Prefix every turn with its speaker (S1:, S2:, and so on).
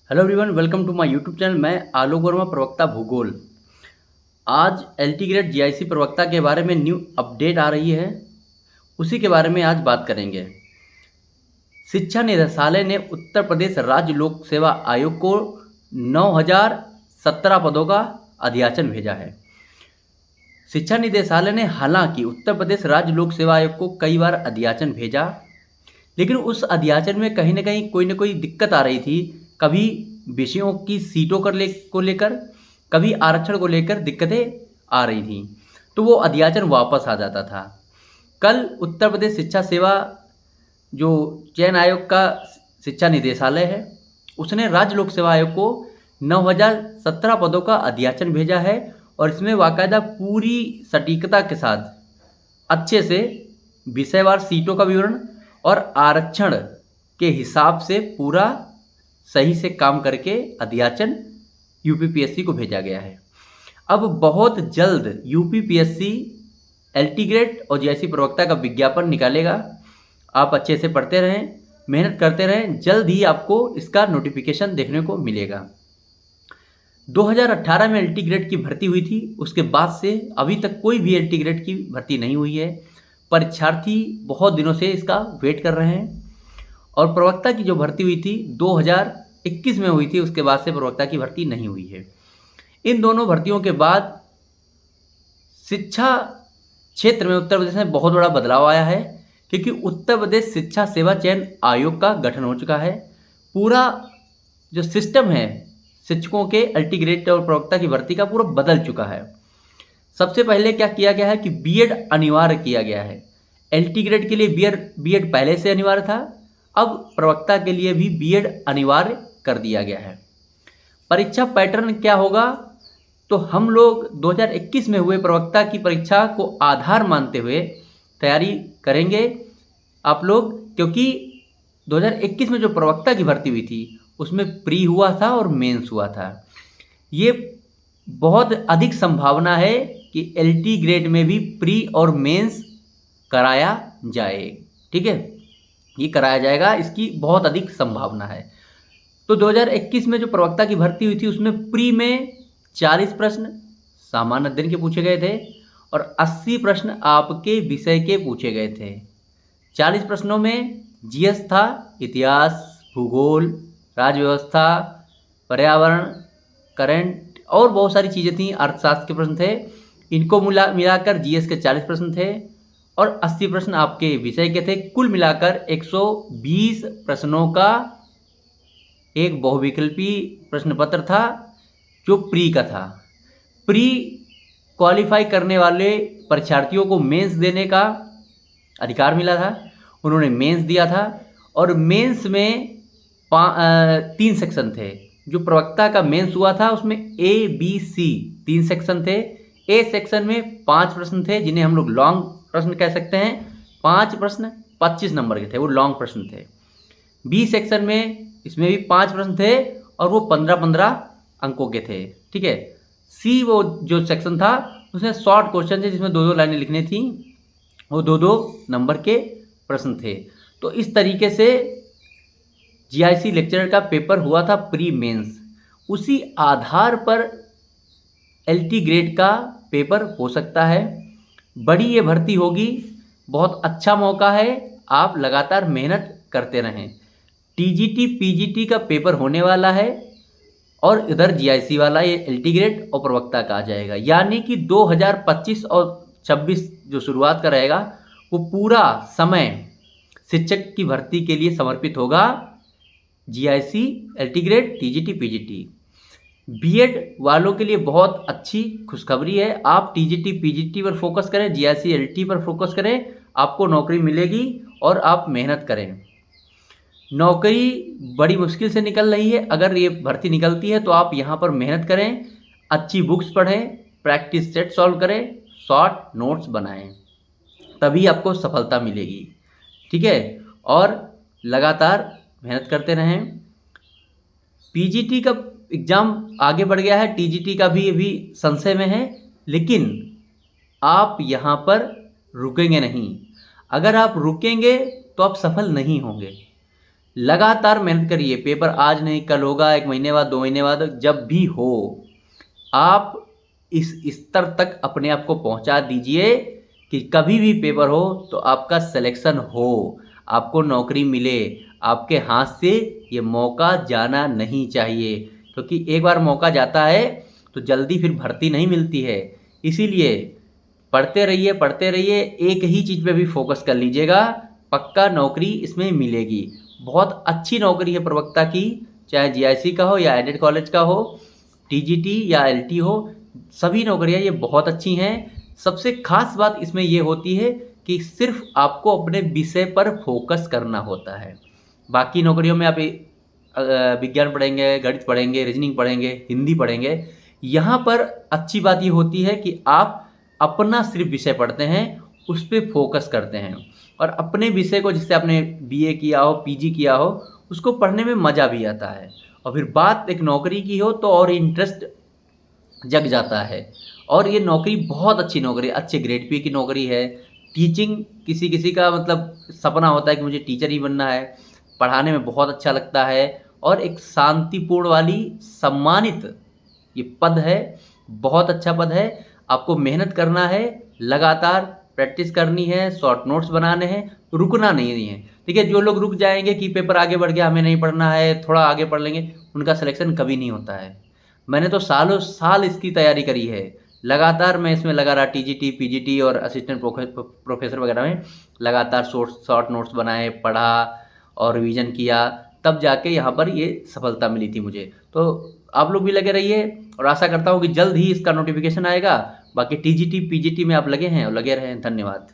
S1: Hello everyone, welcome to my YouTube channel. मैं आलोक वर्मा, प्रवक्ता भूगोल। आज एलटी ग्रेड जीआईसी प्रवक्ता के बारे में न्यू अपडेट आ रही है, उसी के बारे में आज बात करेंगे। शिक्षा निदेशालय ने उत्तर प्रदेश राज्य लोक सेवा आयोग को 9017 पदों का अध्याचन भेजा है। शिक्षा निदेशालय ने हालांकि उत्तर प्रदेश राज्य लोक सेवा आयोग को कई बार अध्याचन भेजा, लेकिन उस अध्याचन में कहीं ना कहीं कोई ना कोई दिक्कत आ रही थी। कभी विषयों की सीटों को लेकर, कभी आरक्षण को लेकर दिक्कतें आ रही थी, तो वो अध्याचन वापस आ जाता था। कल उत्तर प्रदेश शिक्षा सेवा जो चयन आयोग का शिक्षा निदेशालय है, उसने राज्य लोक सेवा आयोग को 9017 पदों का अध्याचन भेजा है और इसमें बाकायदा पूरी सटीकता के साथ अच्छे से विषयवार सीटों का विवरण और आरक्षण के हिसाब से पूरा सही से काम करके अध्याचन यूपीपीएससी को भेजा गया है। अब बहुत जल्द यूपीपीएससी एलटी ग्रेड और जीआईसी प्रवक्ता का विज्ञापन निकालेगा। आप अच्छे से पढ़ते रहें, मेहनत करते रहें, जल्द ही आपको इसका नोटिफिकेशन देखने को मिलेगा। 2018 में एलटी ग्रेड की भर्ती हुई थी, उसके बाद से अभी तक कोई भी एलटी ग्रेड की भर्ती नहीं हुई है। परीक्षार्थी बहुत दिनों से इसका वेट कर रहे हैं और प्रवक्ता की जो भर्ती हुई थी 2021 में हुई थी, उसके बाद से प्रवक्ता की भर्ती नहीं हुई है। इन दोनों भर्तियों के बाद शिक्षा क्षेत्र में उत्तर प्रदेश में बहुत बड़ा बदलाव आया है, क्योंकि उत्तर प्रदेश शिक्षा सेवा चयन आयोग का गठन हो चुका है। पूरा जो सिस्टम है शिक्षकों के एलटी ग्रेड और प्रवक्ता की भर्ती का पूरा बदल चुका है। सबसे पहले क्या किया गया है कि बीएड अनिवार्य किया गया है। एलटी ग्रेड के लिए बीएड पहले से अनिवार्य था, अब प्रवक्ता के लिए भी बीएड अनिवार्य कर दिया गया है। परीक्षा पैटर्न क्या होगा, तो हम लोग 2021 में हुए प्रवक्ता की परीक्षा को आधार मानते हुए तैयारी करेंगे आप लोग, क्योंकि 2021 में जो प्रवक्ता की भर्ती हुई थी उसमें प्री हुआ था और मेंस हुआ था। ये बहुत अधिक संभावना है कि एलटी ग्रेड में भी प्री और मेंस कराया जाए। ठीक है, ये कराया जाएगा, इसकी बहुत अधिक संभावना है। तो 2021 में जो प्रवक्ता की भर्ती हुई थी उसमें प्री में 40 प्रश्न सामान्य अध्ययन के पूछे गए थे और 80 प्रश्न आपके विषय के पूछे गए थे। 40 प्रश्नों में जीएस था, इतिहास, भूगोल, राज्य व्यवस्था, पर्यावरण, करंट और बहुत सारी चीज़ें थीं। अर्थशास्त्र के प्रश्न थे। इनको मिलाकर जीएस के 40 प्रश्न थे और 80 प्रश्न आपके विषय के थे। कुल मिलाकर 120 प्रश्नों का एक बहुविकल्पी प्रश्न पत्र था जो प्री का था। प्री क्वालिफाई करने वाले परीक्षार्थियों को मेंस देने का अधिकार मिला था, उन्होंने मेंस दिया था और मेंस में 3 सेक्शन थे। जो प्रवक्ता का मेंस हुआ था उसमें ए बी सी 3 सेक्शन थे। ए सेक्शन में 5 प्रश्न थे जिन्हें हम लोग लॉन्ग प्रश्न कह सकते हैं। 5 प्रश्न 25 नंबर के थे, वो लॉन्ग प्रश्न थे। बी सेक्शन में इसमें भी 5 प्रश्न थे और वो 15-15 अंकों के थे। ठीक है। सी वो जो सेक्शन था उसमें शॉर्ट क्वेश्चन थे जिसमें 2-2 लाइनें लिखनी थी, वो 2-2 नंबर के प्रश्न थे। तो इस तरीके से जीआईसी लेक्चरर का पेपर हुआ था प्री मेंस। उसी आधार पर एलटी ग्रेड का पेपर हो सकता है। बड़ी ये भर्ती होगी, बहुत अच्छा मौका है, आप लगातार मेहनत करते रहें। टीजीटी पीजीटी का पेपर होने वाला है और इधर जीआईसी वाला ये एलटी ग्रेड और प्रवक्ता का आ जाएगा। यानी कि 2025 और 26 जो शुरुआत का रहेगा वो पूरा समय शिक्षक की भर्ती के लिए समर्पित होगा। GIC, LT grade, TGT PGT. BEd वालों के लिए बहुत अच्छी खुशखबरी है। आप टीजीटी पीजीटी पर फोकस करें, जीआईसी एलटी पर फोकस करें, आपको नौकरी मिलेगी और आप मेहनत करें। नौकरी बड़ी मुश्किल से निकल रही है, अगर ये भर्ती निकलती है तो आप यहाँ पर मेहनत करें, अच्छी बुक्स पढ़ें, प्रैक्टिस सेट सॉल्व करें, शॉर्ट नोट्स बनाएं, तभी आपको सफलता मिलेगी। ठीक है, और लगातार मेहनत करते रहें। पीजीटी का एग्ज़ाम आगे बढ़ गया है, टीजीटी का भी अभी संशय में है, लेकिन आप यहाँ पर रुकेंगे नहीं। अगर आप रुकेंगे तो आप सफल नहीं होंगे। लगातार मेहनत करिए। पेपर आज नहीं कल होगा, 1 महीने बाद, 2 महीने बाद, जब भी हो आप इस स्तर तक अपने आप को पहुंचा दीजिए कि कभी भी पेपर हो तो आपका सिलेक्शन हो, आपको नौकरी मिले। आपके हाथ से ये मौका जाना नहीं चाहिए, क्योंकि एक बार मौका जाता है तो जल्दी फिर भर्ती नहीं मिलती है। इसीलिए पढ़ते रहिए, एक ही चीज़ पे भी फोकस कर लीजिएगा, पक्का नौकरी इसमें मिलेगी। बहुत अच्छी नौकरी है प्रवक्ता की, चाहे जीआईसी का हो या एडेड कॉलेज का हो, टीजीटी या एलटी हो, सभी नौकरियां ये बहुत अच्छी हैं। सबसे खास बात इसमें ये होती है कि सिर्फ आपको अपने विषय पर फोकस करना होता है। बाकी नौकरियों में आप विज्ञान पढ़ेंगे, गणित पढ़ेंगे, रीजनिंग पढ़ेंगे, हिंदी पढ़ेंगे। यहाँ पर अच्छी बात ये होती है कि आप अपना सिर्फ विषय पढ़ते हैं, उस पर फोकस करते हैं, और अपने विषय को, जिससे आपने बीए किया हो, पीजी किया हो, उसको पढ़ने में मज़ा भी आता है। और फिर बात एक नौकरी की हो तो और इंटरेस्ट जग जाता है। और ये नौकरी बहुत अच्छी नौकरी है, अच्छे ग्रेड पे की नौकरी है। टीचिंग किसी किसी का मतलब सपना होता है कि मुझे टीचर ही बनना है, पढ़ाने में बहुत अच्छा लगता है, और एक शांतिपूर्ण वाली सम्मानित ये पद है, बहुत अच्छा पद है। आपको मेहनत करना है, लगातार प्रैक्टिस करनी है, शॉर्ट नोट्स बनाने हैं, रुकना नहीं है। ठीक है, जो लोग रुक जाएंगे कि पेपर आगे बढ़ गया, हमें नहीं पढ़ना है, थोड़ा आगे पढ़ लेंगे, उनका सिलेक्शन कभी नहीं होता है। मैंने तो सालों साल इसकी तैयारी करी है, लगातार मैं इसमें लगा रहा, टीजीटी, पीजीटी और असिस्टेंट प्रोफेसर वगैरह में लगातार शॉर्ट नोट्स बनाए, पढ़ा और रिवीजन किया, तब जाके यहाँ पर ये सफलता मिली थी मुझे। तो आप लोग भी लगे रहिए, और आशा करता हूँ कि जल्द ही इसका नोटिफिकेशन आएगा। बाकी टीजीटी, पीजीटी में आप लगे हैं और लगे रहें। धन्यवाद।